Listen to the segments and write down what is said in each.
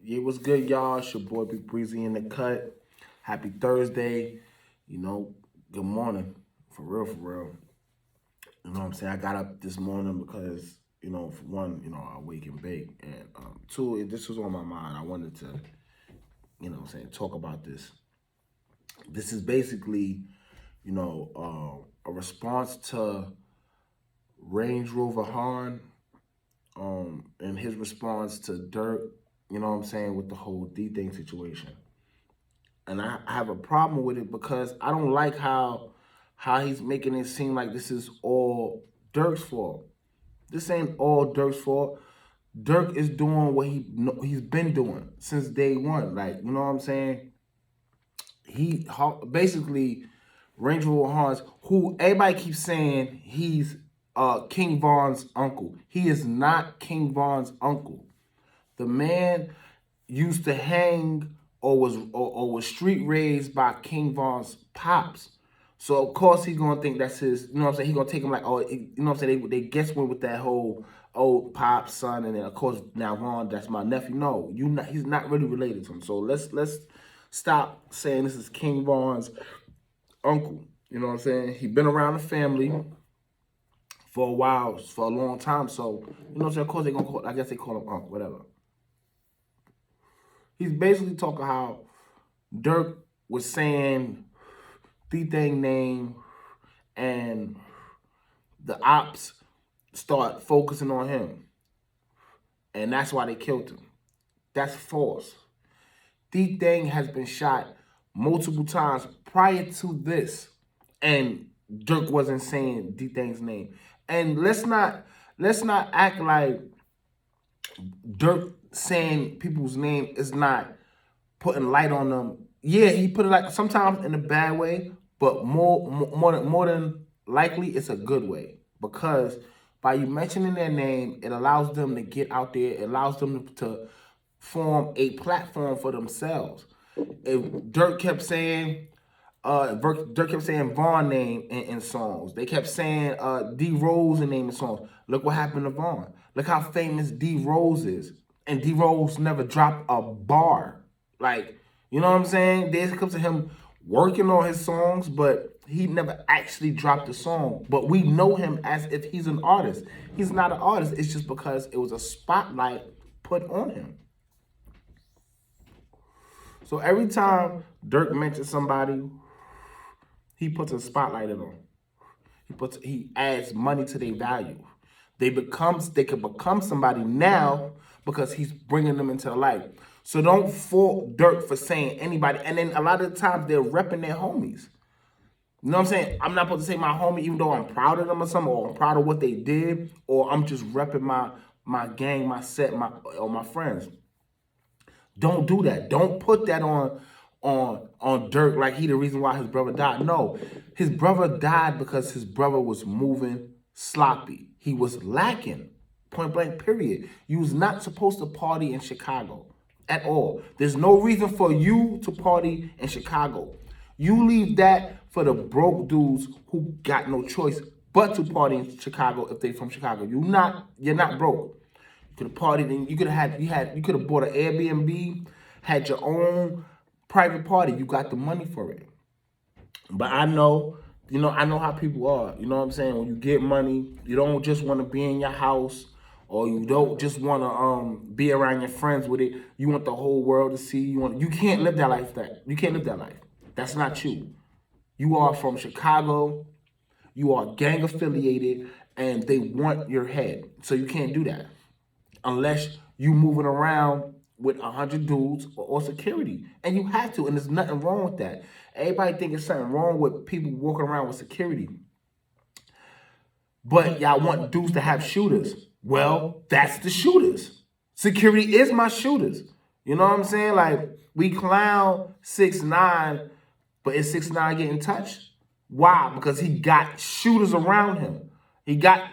Yeah, what's good, y'all? It's your boy Big Breezy in the cut. Happy Thursday. You know, good morning. For real, for real. You know what I'm saying? I got up this morning because, for one, I wake and bake. And two, this was on my mind. I wanted to, talk about this. This is basically, a response to Rangeroverhang and his response to Dirk, with the whole D thing situation. And I have a problem with it because I don't like how he's making it seem like this is all Dirk's fault. This ain't all Dirk's fault. Dirk is doing what he's been doing since day one. Like, you know what I'm saying? He basically Range Rover Hans, who everybody keeps saying he's King Von's uncle. He is not King Von's uncle. The man used to hang or was street raised by King Von's pops. So of course he's gonna think that's his. You know what I'm saying? He's gonna take him like, oh, you know what I'm saying? They guess went with that whole old pop son, and then of course now Von, that's my nephew. No, you not. He's not really related to him. So let's stop saying this is King Von's uncle. You know what I'm saying? He been around the family for a while, for a long time. So you know what I'm saying? Of course they gonna call. I guess they call him uncle, whatever. He's basically talking how Dirk was saying the thing name and the ops start focusing on him. And that's why they killed him. That's false. The thing has been shot multiple times prior to this. And Dirk wasn't saying D Thing's name. And let's not act like Dirk saying people's name is not putting light on them. Yeah, he put it like sometimes in a bad way, but more than likely it's a good way because by you mentioning their name, it allows them to get out there. It allows them to form a platform for themselves. If Dirk kept saying Dirk kept saying Vaughn name in songs. They kept saying D Rose name in songs. Look what happened to Vaughn. Look how famous D Rose is. And D Rose never dropped a bar. Like, you know what I'm saying? There's comes to him working on his songs, but he never actually dropped a song. But we know him as if he's an artist. He's not an artist. It's just because it was a spotlight put on him. So every time Dirk mentions somebody, he puts a spotlight on them. He adds money to their value. They can become somebody now because he's bringing them into the light. So don't fault Dirk for saying anybody. And then a lot of the times they're repping their homies. You know what I'm saying? I'm not supposed to say my homie even though I'm proud of them or something, or I'm proud of what they did, or I'm just repping my gang, my set, or my friends. Don't do that. Don't put that on Dirk like he the reason why his brother died. No, his brother died because his brother was moving sloppy. He was lacking. Point blank, period. You was not supposed to party in Chicago at all. There's no reason for you to party in Chicago. You leave that for the broke dudes who got no choice but to party in Chicago if they from Chicago. You're not broke. You could have partied and you could have bought an Airbnb, had your own private party. You got the money for it. But I know how people are. You know what I'm saying? When you get money, you don't just want to be in your house or you don't just want to be around your friends with it. You want the whole world to see. You can't live that life. You can't live that life. That's not you. You are from Chicago. You are gang affiliated, and they want your head. So you can't do that unless you moving around with 100 dudes or security, and you have to. And there's nothing wrong with that. Everybody think there's something wrong with people walking around with security, but y'all want dudes to have shooters. Well, that's the shooters. Security is my shooters. You know what I'm saying? Like we clown 6ix9ine, but is 6ix9ine getting touched? Why? Because he got shooters around him. He got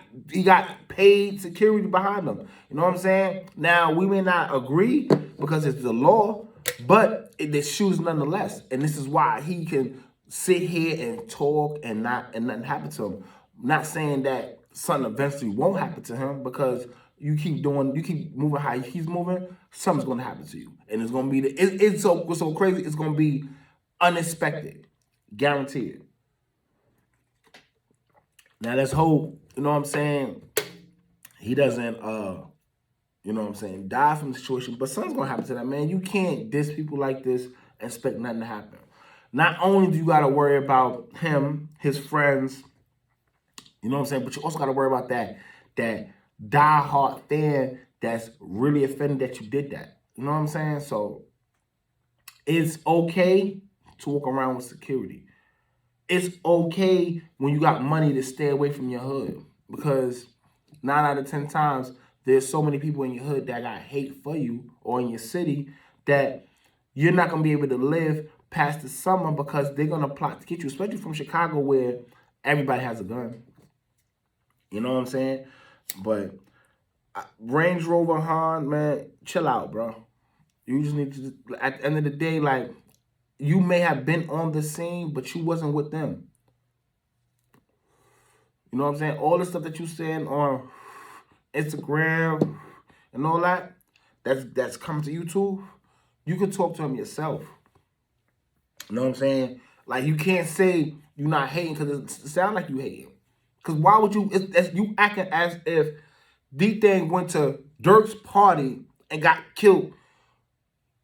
paid security behind him. You know what I'm saying? Now we may not agree because it's the law, but there's shooters nonetheless. And this is why he can sit here and talk and nothing happen to him. Not saying that something eventually won't happen to him because you keep moving how he's moving, something's gonna happen to you. And it's gonna be it's so crazy, it's gonna be unexpected. Guaranteed. Now let's hope, you know what I'm saying, he doesn't you know what I'm saying, die from the situation. But something's gonna happen to that man. You can't diss people like this and expect nothing to happen. Not only do you gotta worry about him, his friends, you know what I'm saying, but you also gotta worry about that die-hard fan that's really offended that you did that. You know what I'm saying? So it's okay to walk around with security. It's okay when you got money to stay away from your hood, because 9 out of 10 times there's so many people in your hood that got hate for you, or in your city, that you're not gonna be able to live past the summer because they're gonna plot to get you, especially from Chicago where everybody has a gun. You know what I'm saying? But Rangeroverhang, man, chill out, bro. You just need to, at the end of the day, like, you may have been on the scene, but you wasn't with them. You know what I'm saying? All the stuff that you saying on Instagram and all that, that's coming to YouTube. You can talk to him yourself. You know what I'm saying? Like, you can't say you're not hating because it sounds like you hating. Because why would you? You acting as if D-Thing went to Dirk's party and got killed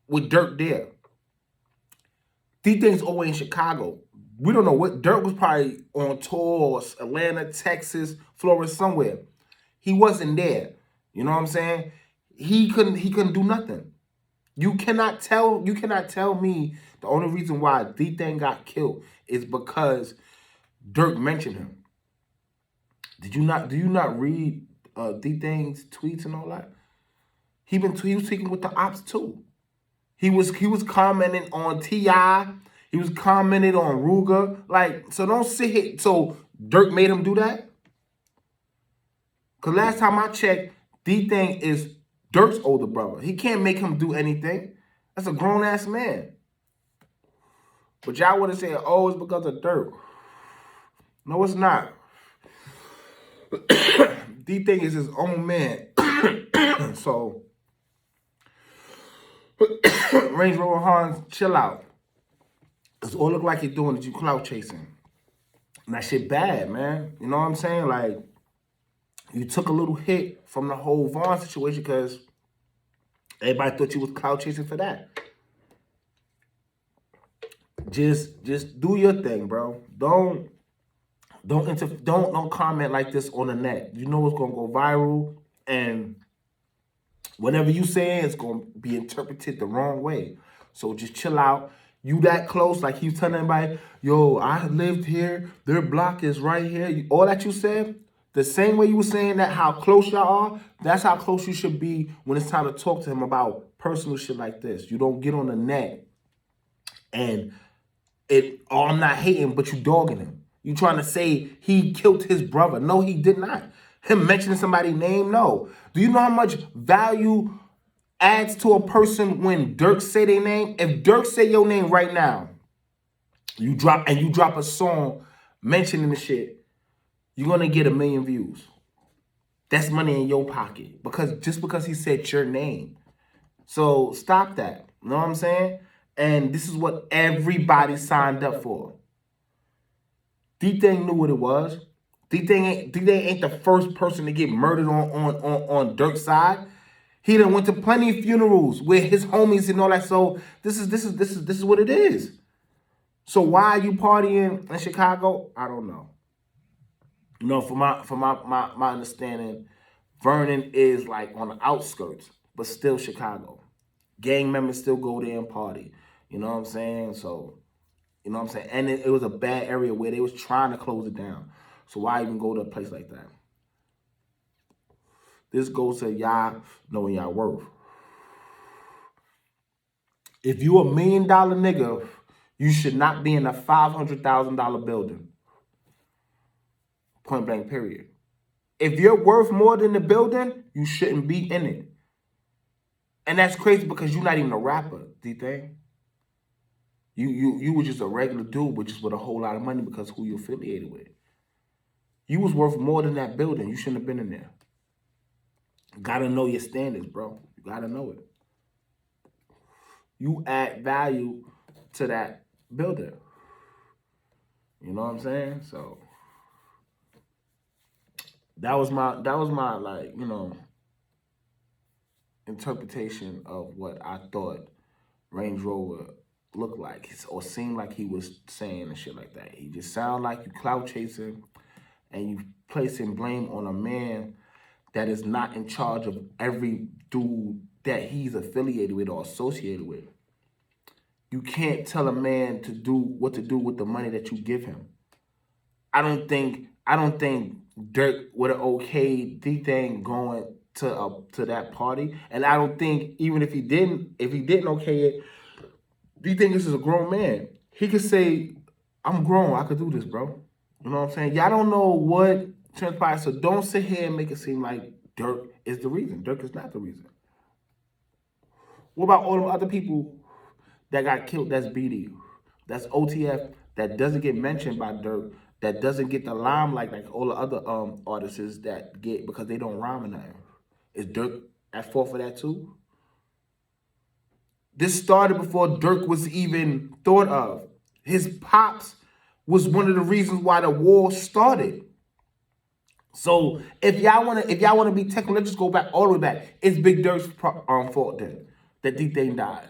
with Dirk there. D-Thing's always in Chicago. We don't know what. Dirk was probably on tour, Atlanta, Texas, Florida, somewhere. He wasn't there. You know what I'm saying? He couldn't do nothing. You cannot tell me the only reason why D-Thing got killed is because Dirk mentioned him. Do you not read D-Thing's tweets and all that? He was tweeting with the ops too. He was commenting on T.I. He was commenting on Ruger. Like, so don't sit here. So Dirk made him do that? Because last time I checked, D-Thing is Dirk's older brother. He can't make him do anything. That's a grown-ass man. But y'all would have said, oh, it's because of Dirk. No, it's not. D-Thing is his own man. So, Rangeroverhang, chill out. It's all look like you're doing is you clout chasing. And that shit bad, man. You know what I'm saying? Like, you took a little hit from the whole Vaughn situation because everybody thought you was clout chasing for that. Just do your thing, bro. Don't comment like this on the net. You know it's gonna go viral, and whatever you say, it's gonna be interpreted the wrong way. So just chill out. You that close, like he's telling everybody, yo, I lived here, their block is right here. All that you said, the same way you were saying that, how close y'all are, that's how close you should be when it's time to talk to him about personal shit like this. You don't get on the net and I'm not hating, but you dogging him. You trying to say he killed his brother. No, he did not. Him mentioning somebody's name, no. Do you know how much value adds to a person when Dirk say their name? If Dirk say your name right now, you drop a song mentioning the shit, you're gonna get 1 million views. That's money in your pocket. Just because he said your name. So stop that. You know what I'm saying? And this is what everybody signed up for. D-Thing knew what it was. D-Thing ain't the first person to get murdered on Dirk's side. He done went to plenty of funerals with his homies and all that. So this is what it is. So why are you partying in Chicago? I don't know. You know, from my understanding, Vernon is like on the outskirts, but still Chicago. Gang members still go there and party. You know what I'm saying? So, you know what I'm saying? And it was a bad area where they was trying to close it down. So why even go to a place like that? This goes to y'all knowing y'all worth. If you a $1 million nigga, you should not be in a $500,000 building. Point blank, period. If you're worth more than the building, you shouldn't be in it. And that's crazy because you're not even a rapper, D-Thing. You were just a regular dude, but just with a whole lot of money because who you affiliated with. You was worth more than that building. You shouldn't have been in there. Gotta know your standards, bro. You gotta know it. You add value to that builder. You know what I'm saying? So that was my like, interpretation of what I thought Range Rover looked like or seemed like he was saying and shit like that. He just sound like you clout chasing and you placing blame on a man that is not in charge of every dude that he's affiliated with or associated with. You can't tell a man to do what to do with the money that you give him. I don't think Dirk would have okayed D-Thing going to that party, and I don't think even if he didn't okay it, D-Thing is a grown man. He could say, "I'm grown. I could do this, bro." You know what I'm saying? Y'all don't know what transpired, so don't sit here and make it seem like Dirk is the reason. Dirk is not the reason. What about all the other people that got killed? That's BD, that's OTF, that doesn't get mentioned by Dirk, that doesn't get the limelight like all the other artists that get because they don't rhyme or nothing. Is Dirk at fault for that too? This started before Dirk was even thought of. His pops was one of the reasons why the war started. So if y'all wanna be technical, let's just go back all the way back. It's Big Dirk's fault then that D-Thing died.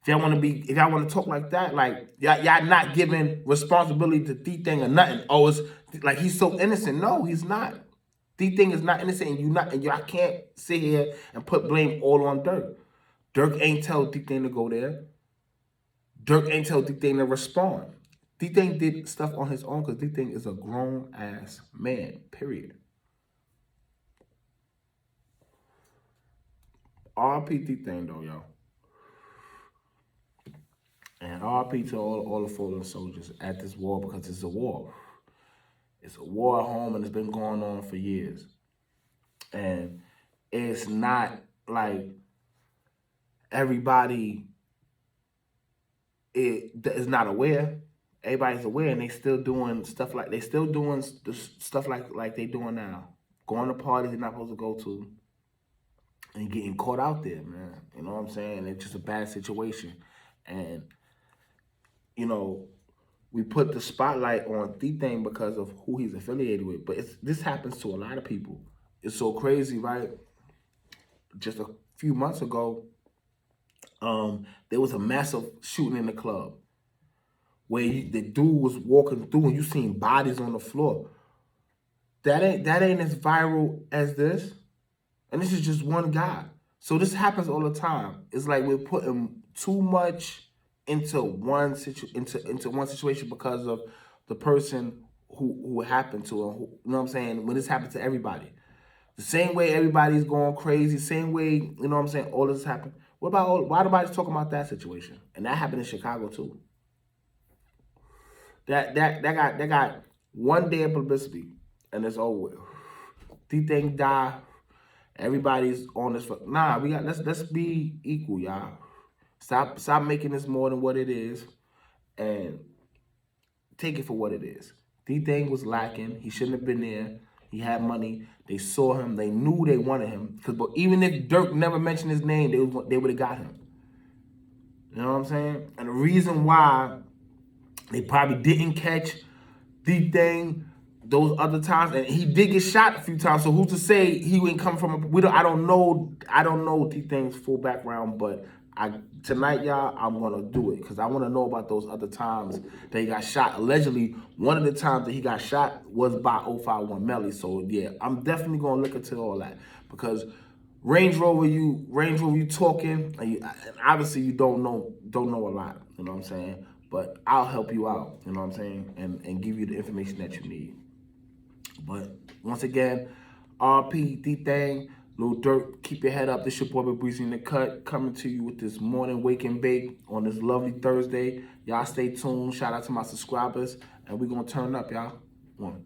If y'all wanna talk like that, like y'all not giving responsibility to D-Thing or nothing. Oh, it's like he's so innocent. No, he's not. D-Thing is not innocent, and y'all can't sit here and put blame all on Dirk. Dirk ain't tell D-Thing to go there. Dirk ain't tell D-Thing to respond. D-Thing did stuff on his own because D-Thing is a grown ass man. Period. RP D-Thing though, yo. And RP to all the fallen soldiers at this war because it's a war. It's a war at home and it's been going on for years. And it's not like everybody is not aware. Everybody's aware and they still doing stuff like they doing now. Going to parties they're not supposed to go to and getting caught out there, man. You know what I'm saying? It's just a bad situation. And we put the spotlight on D-Thing because of who he's affiliated with. But this happens to a lot of people. It's so crazy, right? Just a few months ago, there was a massive shooting in the club where the dude was walking through and you seen bodies on the floor. That ain't as viral as this. And this is just one guy. So this happens all the time. It's like we're putting too much into one situation because of the person who happened to, and you know what I'm saying? When this happens to everybody, the same way everybody's going crazy, same way, you know what I'm saying? All this happened. Why nobody's talking about that situation? And that happened in Chicago too. That got one day of publicity and it's over with. D-Thing die. Everybody's on this. Nah, let's be equal, y'all. Stop making this more than what it is, and take it for what it is. D-Thing was lacking. He shouldn't have been there. He had money. They saw him. They knew they wanted him. But even if Dirk never mentioned his name, they would have got him. You know what I'm saying? And the reason why they probably didn't catch D-Thing those other times, and he did get shot a few times. So who's to say he wouldn't come from? I don't know D-Thing's full background, but tonight, y'all, I'm gonna do it because I want to know about those other times that he got shot. Allegedly, one of the times that he got shot was by 051 Melly. So yeah, I'm definitely gonna look into all that because Range Rover, you talking, and obviously you don't know a lot. You know what I'm saying? But I'll help you out. You know what I'm saying? And give you the information that you need. But once again, RP D-Thing, Lil Durk, keep your head up. This your boy Big Breezy in the Cut, coming to you with this morning wake and bake on this lovely Thursday. Y'all stay tuned. Shout out to my subscribers, and we're gonna turn up, y'all. One.